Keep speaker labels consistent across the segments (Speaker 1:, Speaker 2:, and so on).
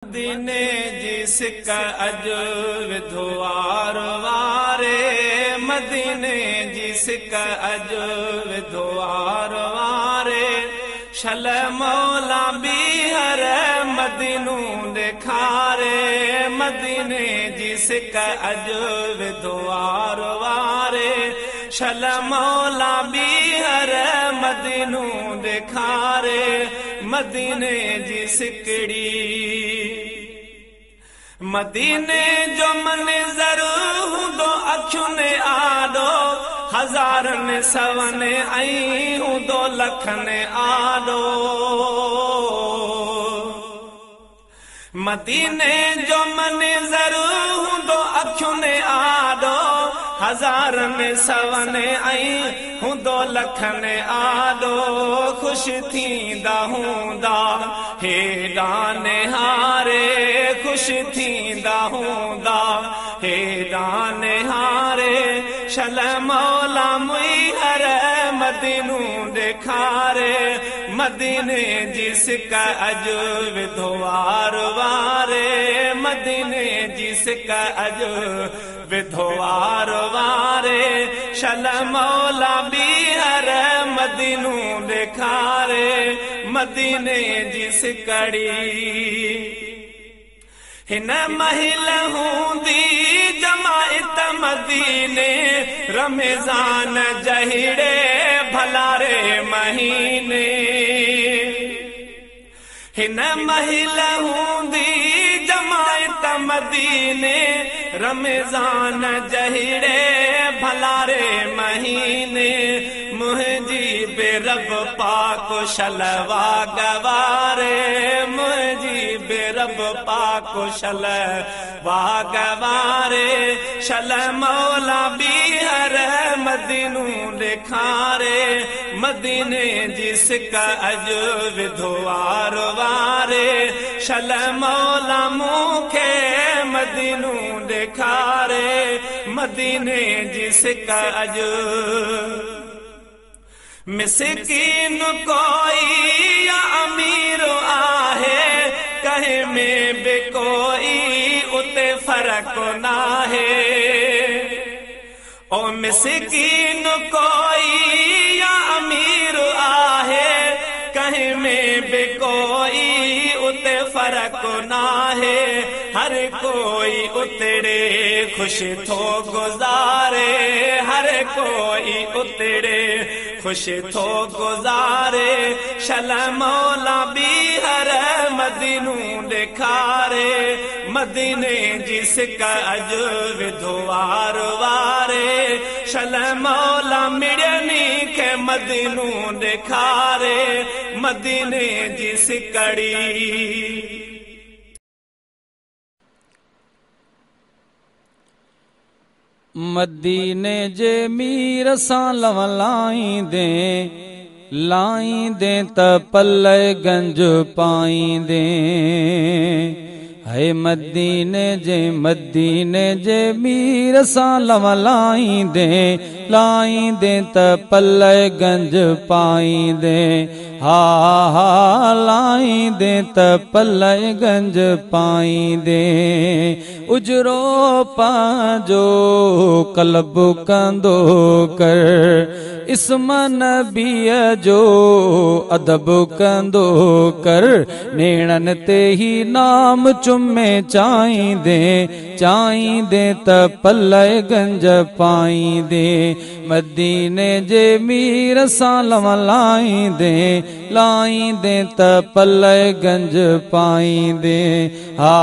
Speaker 1: मदीने जी सिक अॼु विधो वार वारे, मदीने जी सिक अॼु विधो वार वारे, शल मौला बीहर मदीनू ॾेखारे, मदीने जी सिक अॼु विधो वार वारे, शल मौला बीहर मदीनू ॾेखारे, मदीने जी सिकड़ी। मदीने जो मंज़र हूंदो अखियुनि आॾो, हज़ारनि सवनि ऐं हूंदो लखनि आॾो। मदीने जो मंज़र हूंदो अखियुनि आॾो, हज़ारनि सवनि ऐं हूंदो लखनि आॾो। ख़ुशि थींदा हूंदा हेॾा निहारे, ख़ुशि थींदा हूंदा हेॾा निहारे, शल मौला मुईहर मदीनू ॾेखारे, मदीने जी सिक अॼु विधो वार वारे, मदीने जी सिक अॼु विधो वार वारे, शल मौला बीहर मदीनू ॾेखारे, मदीने जी सिकड़ी। हिन महिल हूंदी जमायत मदीने, रमज़ान जहिड़े भलारे महीने। हिन महिल हूंदी जमायत मदीने, रमज़ान जहिड़े भलारे महीने। मुंहिंजी बेरब पाक शलवा गवारे, मुंहिंजी बेरब पाक शलवा गवारे, शल मौला बीहर मदीनू ॾेखारे, मदीने जी सिक अॼु विधो वार वारे, शल मौला मूंखे मदीनू ॾेखारे, मदीने जी सिक अॼु। मिस्कीन कोई या अमीर आहे, कहे में बि कोई उते फ़र्क़ नाहे। ओ मिस्कीन कोई या अमीर आहे, कहे में बि कोई उते फ़र्क़ नाहे। हर कोई उतड़े ख़ुशि थो गुज़ारे, हर कोई उतड़े ख़ुशि थो गुज़ारे, शल मौला बीहर मदीनू ॾेखारे, मदीने जी सिक अॼु विधो वार वारे, शल मौला मिड़नी खे मदीनू ॾेखारे, मदीने जी सिकड़ी।
Speaker 2: मदीने जे मीर सां लवलाईंदे, लाईंदे त पल्ले गंज पाईंदे। है मदीने जे मीर सां लवलाईंदे, लाईंदे त पल्ले गंज पाईंदे। हा हा लाईंदे त पल्ले गंज पाईंदे। उजरो पंहिंजो कल्ब कंदो कर, इस्म नबीअ जो अदब कंदो कर, नेणनि ते ही नाम चुमे चाहींदे, चाहींदे त पल्ले गंज पाईंदे। मदीने जे मीर सां लवलाईंदे, लाईंदे त पल्ले गंज पाईंदे। हा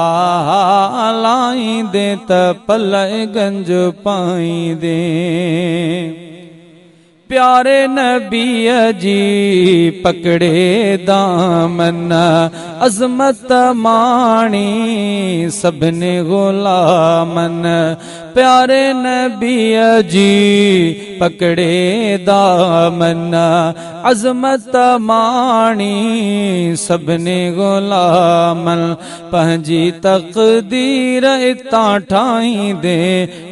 Speaker 2: हा लाईंदे त पल्ले गंज पाईंदे। प्यारे नबीअ जी पकड़े दामन, अज़मत माणी सभिनी ग़ुलामन। प्यारे नबीअ जी पकड़े दामन अज़मत माणी सभिनी गुलामन पंहिंजी तक़दीर इतां ठाहींदे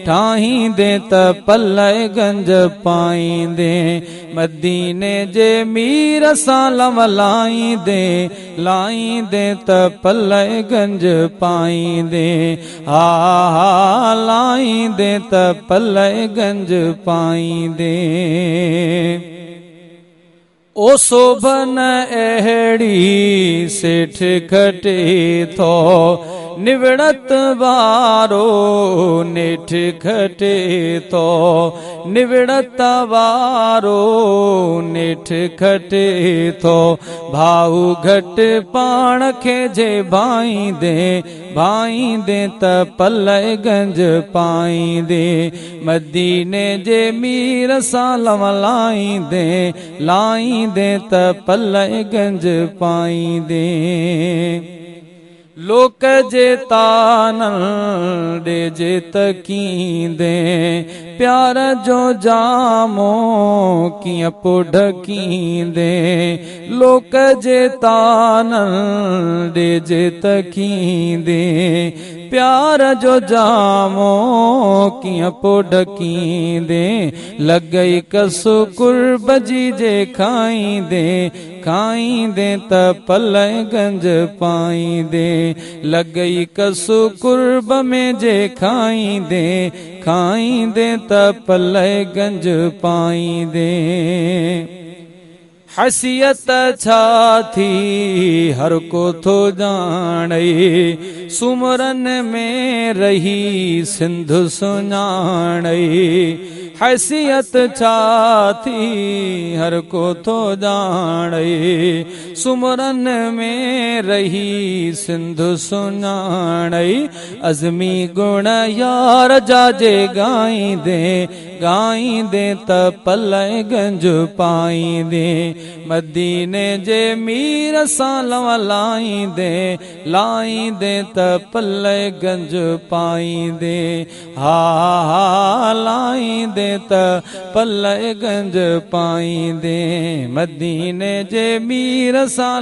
Speaker 2: ठाहींदे त पलय गंज पाईंदे मदीने जे मीर सां लवलाईंदे लाईंदे त पलय गंज पाईंदे हा हा लाईंदे त पलय गंज पाईंदे ओ शोभन अहिड़ी सेठ खटे थो निवड़त वारो नेठ खटे थो निवड़त वारो नेठ खटे थो भाऊ घट पाण खे जे भाईंदे भाईंदे त पलय गंज पाईंदे मदीने जे मीर सां लवलाईंदे लाईंदे त पलय गंज पाईंदे लोक जे तानन ॾे जे तकींदे प्यार जो जामो कीअं पुढकींदे लोक जे तानन ॾे जे तकींदे प्यार जो जामो कीअं पुढकींदे लॻई कसु कुर्ब जी जे खाईंदे खाईंदे त पलय गंज पाईंदे लॻई कसु कुर्ब में जे खाईंदे खाईंदे त पलय गंज पाईंदे हसियत छा थी हर को थो ॼाणे सुमरन में रही सिंध सुञाणे हैसियत छा थी हर को थो ॼाणे सुमरन में रही सिंध सुञाणे अज़मी गुण यार जा जे ॻाईंदे ॻाईंदे त पलय गंज पाईंदे मदीने जे मीर सां लवलाईंदे लाईंदे त पलय गंज पाईंदे हा हा लाईंदे त पलय गंज पाईंदे मदीने जे मीर सां